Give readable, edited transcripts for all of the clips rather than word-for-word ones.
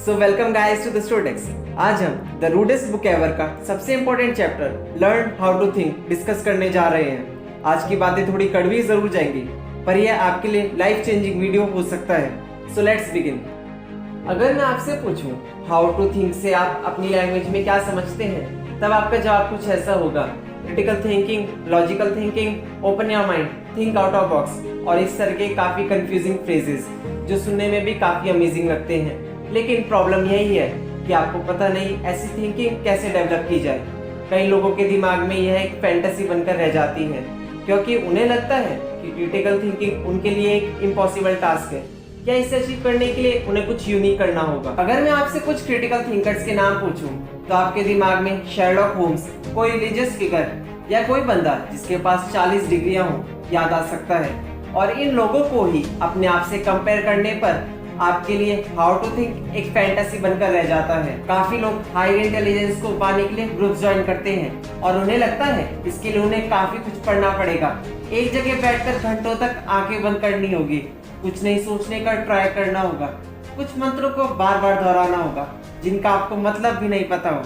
So welcome guys to the students. आज हम the rudest book ever का सबसे important chapter learn how to think discuss करने जा रहे हैं। आज की बातें थोड़ी कड़वी जरूर जाएंगी, पर यह आपके लिए लाइफ चेंजिंग वीडियो हो सकता है। So let's begin. अगर मैं आपसे पूछूं हाउ टू थिंक से आप अपनी लैंग्वेज में क्या समझते हैं, तब आपका जवाब कुछ ऐसा होगा: critical thinking, logical thinking, open your mind, think out of box और इस तरह के काफी कंफ्यूजिंग फ्रेजेस जो सुनने में भी काफी अमेजिंग लगते हैं। लेकिन प्रॉब्लम यही है कि आपको पता नहीं ऐसी थिंकिंग कैसे डेवलप की जाए। कई लोगों के दिमाग में यह एक फैंटेसी बनकर रह जाती है, क्योंकि उन्हें लगता है कि क्रिटिकल थिंकिंग उनके लिए एक इम्पॉसिबल टास्क है या इसे अचीव करने के लिए उन्हें कुछ यूनिक करना होगा। अगर मैं आपसे कुछ क्रिटिकल थिंकर्स के नाम पूछूं, तो आपके दिमाग में शर्लॉक होम्स, कोई रिलीजियस फिगर या कोई बंदा जिसके पास 40 डिग्रियां हो याद आ सकता है। और इन लोगों को ही अपने आप से कंपेयर करने पर आपके लिए हाउ टू थिंक एक फैंटेसी बनकर रह जाता है। काफी लोग हायर इंटेलिजेंस को पाने के लिए ग्रुप्स ज्वाइन करते हैं और उन्हें लगता है इसके लिए उन्हें काफी कुछ पढ़ना पड़ेगा। एक जगह बैठकर घंटों तक आंखें बंद करनी होगी, कुछ नहीं सोचने का ट्राई करना होगा, कुछ मंत्रों को बार बार दोहराना होगा जिनका आपको मतलब भी नहीं पता हो,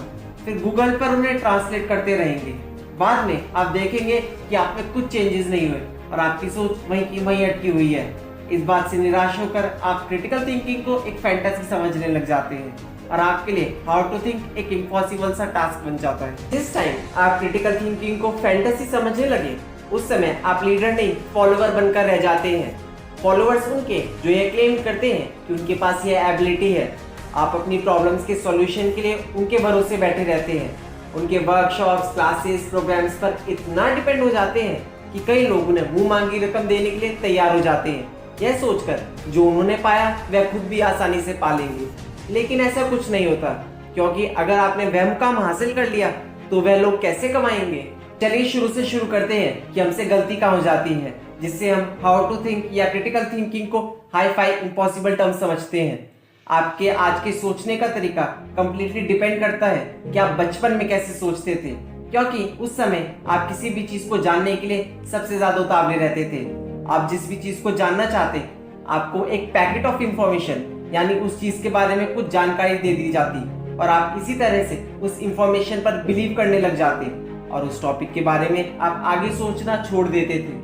फिर गूगल पर उन्हें ट्रांसलेट करते रहेंगे। बाद में आप देखेंगे कि आप में कुछ चेंजेस नहीं हुए और आपकी सोच वहीं की वहीं अटकी हुई है। इस बात से निराश होकर आप क्रिटिकल थिंकिंग को एक फैंटेसी समझने लग जाते हैं और आपके लिए हाउ टू थिंक एक इम्पॉसिबल सा टास्क बन जाता है। जिस टाइम आप क्रिटिकल थिंकिंग को फैंटेसी समझने लगे, उस समय आप लीडर नहीं फॉलोवर बनकर रह जाते हैं। फॉलोअर्स उनके जो ये क्लेम करते हैं कि उनके पास ये एबिलिटी है। आप अपनी प्रॉब्लम्स के सॉल्यूशन के लिए उनके भरोसे बैठे रहते हैं। उनके वर्कशॉप्स, क्लासेस, प्रोग्राम्स पर इतना डिपेंड हो जाते हैं कि कई लोग उन्हें मुंह मांगी रकम देने के लिए तैयार हो जाते हैं, यह सोचकर जो उन्होंने पाया वह खुद भी आसानी से पा लेंगे। लेकिन ऐसा कुछ नहीं होता, क्योंकि अगर आपने वह मुकाम हासिल कर लिया तो वह लोग कैसे कमाएंगे। चलिए शुरू से शुरू करते हैं कि हमसे गलती कहाँ हो जाती है, जिससे हम हाउ टू थिंक या क्रिटिकल थिंकिंग को हाई फाई इम्पॉसिबल टर्म समझते हैं। आपके आज के सोचने का तरीका कंप्लीटली डिपेंड करता है कि आप बचपन में कैसे सोचते थे, क्योंकि उस समय आप किसी भी चीज को जानने के लिए सबसे ज्यादा उतावले रहते थे। आप जिस भी चीज को जानना चाहते, आपको एक पैकेट ऑफ इंफॉर्मेशन यानी उस चीज के बारे में कुछ जानकारी दे दी जाती और आप इसी तरह से उस इंफॉर्मेशन पर बिलीव करने लग जाते और उस टॉपिक के बारे में आप आगे सोचना छोड़ देते थे।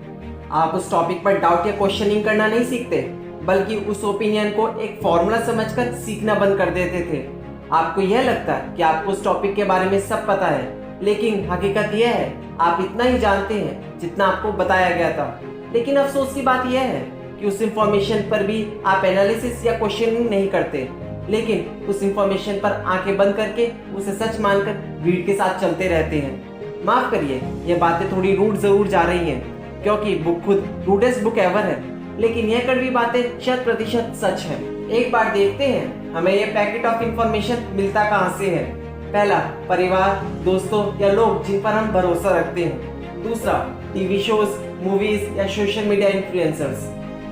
आप उस टॉपिक पर डाउट या क्वेश्चनिंग करना नहीं सीखते, बल्कि उस ओपिनियन को एक फॉर्मूला समझकर सीखना बंद कर देते थे। आपको यह लगता है कि आपको उस टॉपिक के बारे में सब पता है, लेकिन हकीकत यह है आप इतना ही जानते हैं जितना आपको बताया गया था। लेकिन अफसोस की बात यह है कि उस इंफॉर्मेशन पर भी आप एनालिसिस या क्वेश्चनिंग नहीं करते, लेकिन उस इंफॉर्मेशन पर आंखें बंद करके उसे सच मानकर भीड़ के साथ चलते रहते हैं। माफ करिए, यह बातें थोड़ी रूड जरूर जा रही हैं, क्योंकि बुक खुद रूडेस्ट बुक एवर है, लेकिन यह कड़वी बातें 100% सच है। एक बार देखते हैं हमें यह पैकेट ऑफ इंफॉर्मेशन मिलता कहाँ से है। पहला, परिवार, दोस्तों या लोग जिन पर हम भरोसा रखते हैं। दूसरा, टीवी शोज, मूवीज या सोशल मीडिया इन्फ्लुएंसर्स।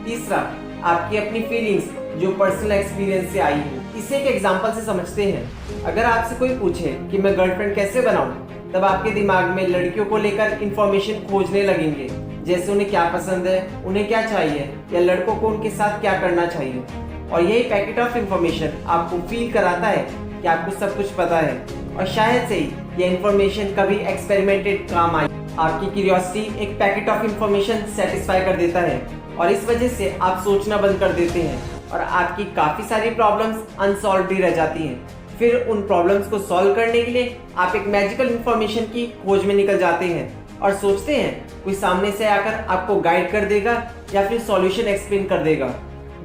तीसरा, आपकी अपनी फीलिंग्स जो पर्सनल एक्सपीरियंस से आई है। इसे एक एग्जांपल से समझते हैं। अगर आपसे कोई पूछे कि मैं गर्लफ्रेंड कैसे बनाऊं, तब आपके दिमाग में लड़कियों को लेकर इंफॉर्मेशन खोजने लगेंगे, जैसे उन्हें क्या पसंद है, उन्हें क्या चाहिए या लड़कों को उनके साथ क्या करना चाहिए। और यही पैकेट ऑफ इंफॉर्मेशन आपको फील कराता है कि आपको सब कुछ पता है और शायद से ही यह इंफॉर्मेशन कभी एक्सपेरिमेंटेड काम आई। आपकी क्यूरियोसिटी एक पैकेट ऑफ इंफॉर्मेशन सेटिस्फाई कर देता है और इस वजह से आप सोचना बंद कर देते हैं और आपकी काफी सारी प्रॉब्लम्स अनसॉल्व भी रह जाती हैं। फिर उन प्रॉब्लम्स को सॉल्व करने के लिए आप एक मैजिकल इंफॉर्मेशन की खोज में निकल जाते हैं और सोचते हैं कोई सामने से आकर आपको गाइड कर देगा या फिर सॉल्यूशन एक्सप्लेन कर देगा।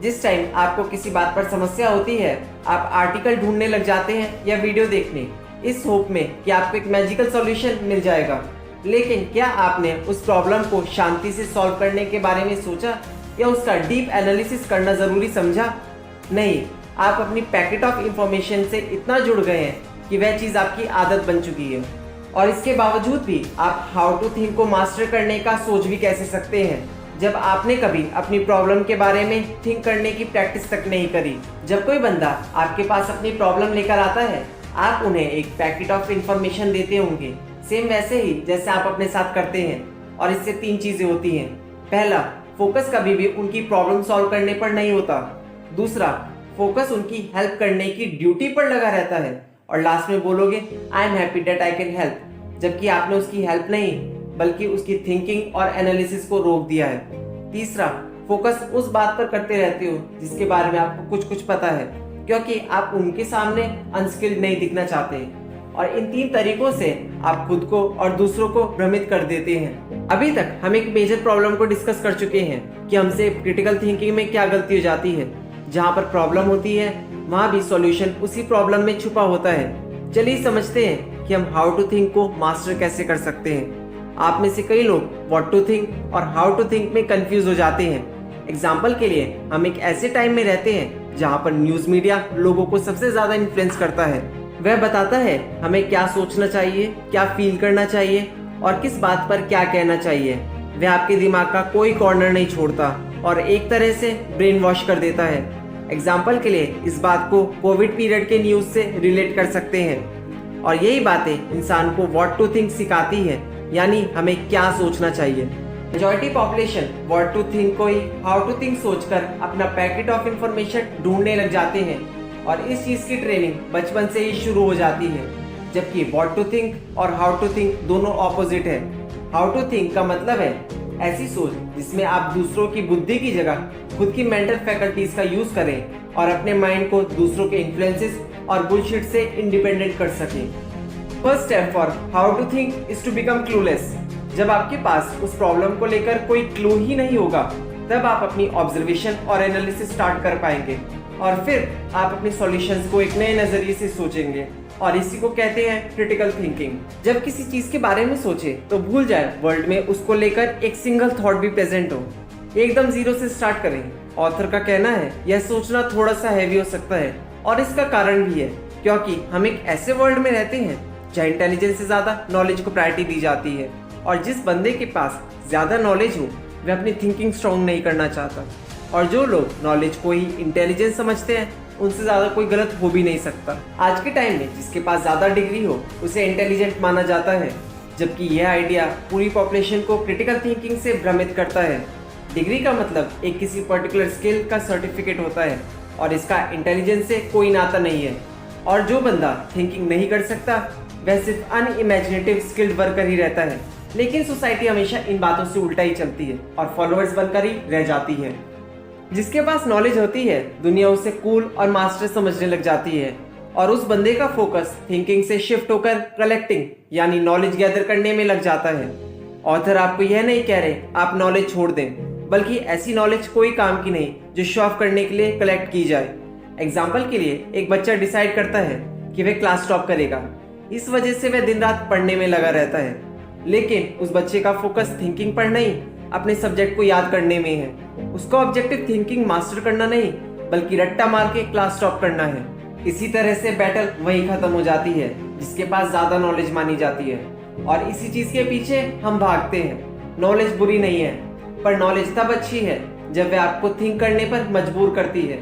जिस टाइम आपको किसी बात पर समस्या होती है, आप आर्टिकल ढूंढने लग जाते हैं या वीडियो देखने, इस होप में कि आपको एक मैजिकल सॉल्यूशन मिल जाएगा। लेकिन क्या आपने उस प्रॉब्लम को शांति से सॉल्व करने के बारे में सोचा या उसका डीप एनालिसिस करना जरूरी समझा? नहीं, आप अपनी पैकेट ऑफ इंफॉर्मेशन से इतना जुड़ गए हैं कि वह चीज आपकी आदत बन चुकी है। और इसके बावजूद भी आप हाउ टू थिंक को मास्टर करने का सोच भी कैसे सकते हैं, जब आपने कभी अपनी प्रॉब्लम के बारे में थिंक करने की प्रैक्टिस तक नहीं करी। जब कोई बंदा आपके पास अपनी प्रॉब्लम लेकर आता है, आप उन्हें एक पैकेट ऑफ इंफॉर्मेशन देते होंगे, सेम वैसे ही जैसे आप अपने साथ करते हैं। और इससे 3 चीजें होती हैं। पहला, फोकस कभी भी उनकी प्रॉब्लम सॉल्व करने पर नहीं होता। दूसरा, फोकस उनकी हेल्प करने की ड्यूटी पर लगा रहता है और लास्ट में बोलोगे I am happy that I can help, जबकि आपने उसकी हेल्प नहीं बल्कि उसकी थिंकिंग और एनालिसिस को रोक दिया है। तीसरा, फोकस उस बात पर करते रहते हो जिसके बारे में आपको कुछ कुछ पता है, क्योंकि आप उनके सामने अनस्किल्ड नहीं दिखना चाहते और इन 3 तरीकों से आप खुद को और दूसरों को भ्रमित कर देते हैं। अभी तक हम एक मेजर प्रॉब्लम को डिस्कस कर चुके हैं कि हमसे क्रिटिकल थिंकिंग में क्या गलती हो जाती है। जहाँ पर प्रॉब्लम होती है वहाँ भी सॉल्यूशन उसी प्रॉब्लम में छुपा होता है। चलिए समझते हैं कि हम हाउ टू थिंक को मास्टर कैसे कर सकते हैं। आप में से कई लोग व्हाट टू थिंक और हाउ टू थिंक में कंफ्यूज हो जाते हैं। एग्जाम्पल के लिए हम एक ऐसे टाइम में रहते हैं जहाँ पर न्यूज मीडिया लोगों को सबसे ज्यादा इन्फ्लुएंस करता है। वह बताता है हमें क्या सोचना चाहिए, क्या फील करना चाहिए और किस बात पर क्या कहना चाहिए। वह आपके दिमाग का कोई कॉर्नर नहीं छोड़ता और एक तरह से ब्रेन वॉश कर देता है। एग्जाम्पल के लिए इस बात को कोविड पीरियड के न्यूज से रिलेट कर सकते हैं और यही बातें इंसान को व्हाट टू थिंक सिखाती है, यानी हमें क्या सोचना चाहिए। Majority population what to think को ही हाउ टू थिंक सोचकर अपना पैकेट ऑफ इंफॉर्मेशन ढूंढने लग जाते हैं और इस चीज की ट्रेनिंग बचपन से ही शुरू हो जाती है, जबकि व्हाट टू थिंक और हाउ टू थिंक दोनों ऑपोजिट है। हाउ टू थिंक का मतलब है ऐसी सोच जिसमें आप दूसरों की बुद्धि की जगह खुद की मेंटल फैकल्टीज का यूज करें और अपने माइंड को दूसरों के इन्फ्लुएंसेस और बुलशिट से इंडिपेंडेंट कर सकें। First step for how to think is to become clueless. जब आपके पास उस प्रॉब्लम को लेकर कोई क्लू ही नहीं होगा तब आप अपनी ऑब्जर्वेशन और एनालिसिस स्टार्ट कर पाएंगे और फिर आप अपने सॉल्यूशंस को एक नए नजरिए से सोचेंगे और इसी को कहते हैं क्रिटिकल थिंकिंग। जब किसी चीज के बारे में सोचे तो भूल जाए वर्ल्ड में उसको लेकर एक सिंगल थॉट भी प्रेजेंट हो, एकदम जीरो से स्टार्ट करें। ऑथर का कहना है यह सोचना थोड़ा सा हैवी हो सकता है और इसका कारण भी है क्योंकि हम एक ऐसे वर्ल्ड में रहते हैं जहाँ इंटेलिजेंस से ज्यादा नॉलेज को प्रायोरिटी दी जाती है और जिस बंदे के पास ज्यादा नॉलेज हो वह अपनी थिंकिंग स्ट्रॉन्ग नहीं करना चाहता और जो लोग नॉलेज को ही इंटेलिजेंस समझते हैं उनसे ज्यादा कोई गलत हो भी नहीं सकता। आज के टाइम में जिसके पास ज्यादा डिग्री हो उसे इंटेलिजेंट माना जाता है, जबकि यह आइडिया पूरी पॉपुलेशन को क्रिटिकल थिंकिंग से भ्रमित करता है। डिग्री का मतलब एक किसी पर्टिकुलर स्किल का सर्टिफिकेट होता है और इसका इंटेलिजेंस से कोई नाता नहीं है और जो बंदा थिंकिंग नहीं कर सकता वह सिर्फ अनइमेजिनेटिव स्किल्ड वर्कर ही रहता है। लेकिन सोसाइटी हमेशा इन बातों से उल्टा ही चलती है और फॉलोअर्स बनकर ही रह जाती है। जिसके पास नॉलेज होती है दुनिया उसे कूल और मास्टर समझने लग जाती है और उस बंदे का फोकस थिंकिंग से शिफ्ट होकर कलेक्टिंग यानी नॉलेज गैदर करने में लग जाता है। ऑथर आपको यह नहीं कह रहे आप नॉलेज छोड़ दें, बल्कि ऐसी नॉलेज कोई काम की नहीं जो शो ऑफ करने के लिए कलेक्ट की जाए। एग्जाम्पल के लिए एक बच्चा डिसाइड करता है कि वह क्लास टॉप करेगा, इस वजह से वह दिन रात पढ़ने में लगा रहता है, लेकिन उस बच्चे का फोकस थिंकिंग पर नहीं अपने सब्जेक्ट को याद करने में है। उसका ऑब्जेक्टिव थिंकिंग मास्टर करना नहीं बल्कि रट्टा मार के क्लास टॉप करना है। इसी तरह से बैटल वहीं खत्म हो जाती है जिसके पास ज्यादा नॉलेज मानी जाती है और इसी चीज के पीछे हम भागते हैं। नॉलेज बुरी नहीं है पर नॉलेज तब अच्छी है जब वह आपको थिंक करने पर मजबूर करती है।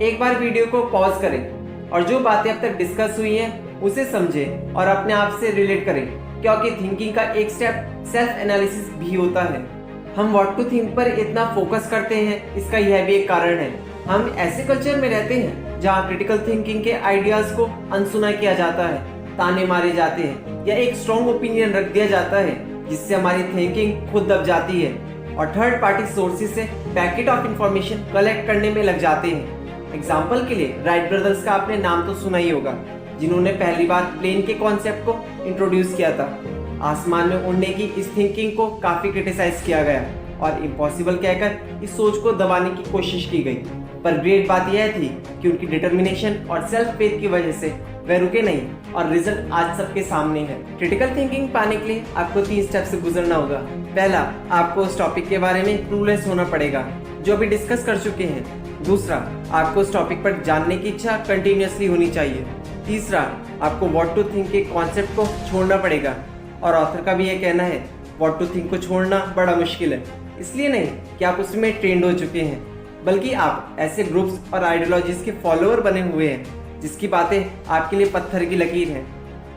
एक बार वीडियो को पॉज करें और जो बातें अब तक डिस्कस हुई हैं उसे समझें और अपने आप से रिलेट करें, क्योंकि थिंकिंग का एक स्टेप सेल्फ एनालिसिस भी होता है। हम व्हाट टू थिंक पर इतना फोकस करते हैं इसका यह भी एक कारण है। हम ऐसे कल्चर में रहते हैं जहाँ क्रिटिकल थिंकिंग के आइडियाज को अनसुना किया जाता है, ताने मारे जाते हैं या एक स्ट्रॉन्ग ओपिनियन रख दिया जाता है जिससे हमारी थिंकिंग खुद दब जाती है और थर्ड पार्टी सोर्सेज से पैकेट ऑफ इंफॉर्मेशन कलेक्ट करने में लग जाते हैं। एग्जाम्पल के लिए राइट ब्रदर्स का आपने नाम तो सुना ही होगा, जिन्होंने पहली बार प्लेन के कॉन्सेप्ट को इंट्रोड्यूस किया था। आसमान में उड़ने की इस थिंकिंग को काफी क्रिटिसाइज किया गया और इम्पॉसिबल कहकर इस सोच को दबाने की कोशिश की गई, पर ग्रेट बात यह थी कि उनकी डिटर्मिनेशन और सेल्फ फेथ की वजह से वह रुके नहीं और रिजल्ट आज सबके सामने है। क्रिटिकल थिंकिंग पाने के लिए आपको 3 स्टेप से गुजरना होगा। पहला, आपको उस टॉपिक के बारे में क्लूलेस होना पड़ेगा जो अभी डिस्कस कर चुके हैं। दूसरा, आपको उस टॉपिक पर जानने की इच्छा कंटिन्यूअसली होनी चाहिए। तीसरा, आपको व्हाट टू थिंक के कॉन्सेप्ट को छोड़ना पड़ेगा और ऑथर का भी यह कहना है व्हाट टू थिंक को छोड़ना बड़ा मुश्किल है, इसलिए नहीं कि आप उसमें ट्रेंड हो चुके हैं, बल्कि आप ऐसे ग्रुप्स और आइडियोलॉजीज के फॉलोअर बने हुए हैं जिसकी बातें आपके लिए पत्थर की लकीर है।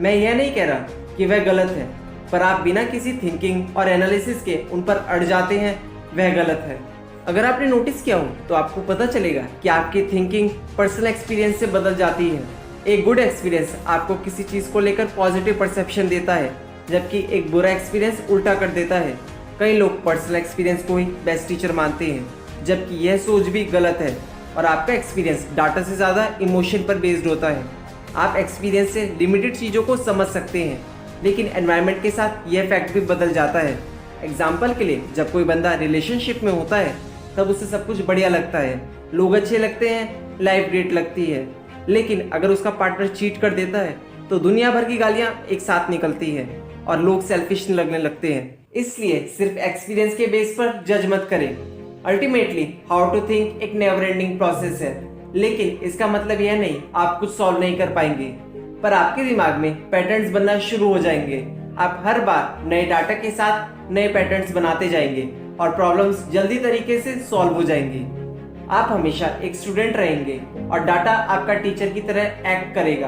मैं यह नहीं कह रहा कि वह गलत है, पर आप बिना किसी थिंकिंग और एनालिसिस के उन पर अड़ जाते हैं, वह गलत है। अगर आपने नोटिस किया हो तो आपको पता चलेगा कि आपकी थिंकिंग पर्सनल एक्सपीरियंस से बदल जाती है। एक गुड एक्सपीरियंस आपको किसी चीज़ को लेकर पॉजिटिव परसेप्शन देता है, जबकि एक बुरा एक्सपीरियंस उल्टा कर देता है। कई लोग पर्सनल एक्सपीरियंस को ही बेस्ट टीचर मानते हैं, जबकि यह सोच भी गलत है और आपका एक्सपीरियंस डाटा से ज़्यादा इमोशन पर बेस्ड होता है। आप एक्सपीरियंस से लिमिटेड चीज़ों को समझ सकते हैं, लेकिन एनवायरनमेंट के साथ यह फैक्ट भी बदल जाता है। एग्जाम्पल के लिए, जब कोई बंदा रिलेशनशिप में होता है तब उसे सब कुछ बढ़िया लगता है, लोग अच्छे लगते हैं, लाइफ ग्रेट लगती है। लेकिन अगर उसका पार्टनर चीट कर देता है तो दुनिया भर की गालियाँ एक साथ निकलती है और लोग सेल्फिश लगने लगते हैं। इसलिए सिर्फ एक्सपीरियंस के बेस पर जज मत करें। अल्टीमेटली हाउ टू थिंक एक नेवर एंडिंग प्रोसेस है, लेकिन इसका मतलब यह नहीं आप कुछ सॉल्व नहीं कर पाएंगे, पर आपके दिमाग में पैटर्न्स बनना शुरू हो जाएंगे। आप हर बार नए डाटा के साथ नए पैटर्न्स बनाते जाएंगे और प्रॉब्लम्स जल्दी तरीके से सॉल्व हो जाएंगी। आप हमेशा एक स्टूडेंट रहेंगे और डाटा आपका टीचर की तरह एक्ट करेगा,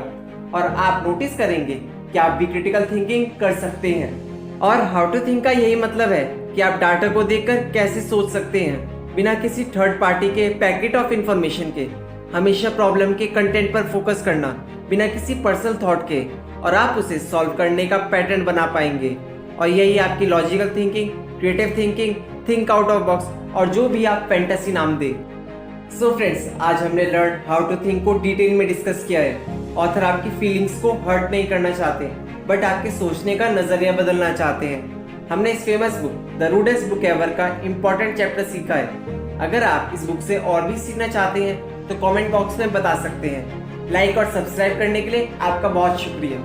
और आप नोटिस करेंगे कि आप भी क्रिटिकल थिंकिंग कर सकते हैं। और हाउ टू थिंक का यही मतलब है कि आप डाटा को देखकर कैसे सोच सकते हैं बिना किसी थर्ड पार्टी के पैकेट ऑफ इंफॉर्मेशन के। हमेशा प्रॉब्लम के कंटेंट पर फोकस करना बिना किसी पर्सनल थॉट के, और आप उसे सॉल्व करने का पैटर्न बना पाएंगे। और यही आपकी logical thinking, creative thinking, think out of box और जो भी आप फैंटेसी नाम दे। सो फ्रेंड्स, आज हमने लर्न हाउ टू थिंक को डिटेल में डिस्कस किया है। ऑथर आपकी फीलिंग्स को हर्ट नहीं करना चाहते, बट आपके सोचने का नजरिया बदलना चाहते हैं। हमने इस famous book the rudest book ever का इम्पोर्टेंट चैप्टर सीखा है। अगर आप इस बुक से और भी सीखना चाहते हैं तो कमेंट बॉक्स में बता सकते हैं। लाइक और सब्सक्राइब करने के लिए आपका बहुत शुक्रिया।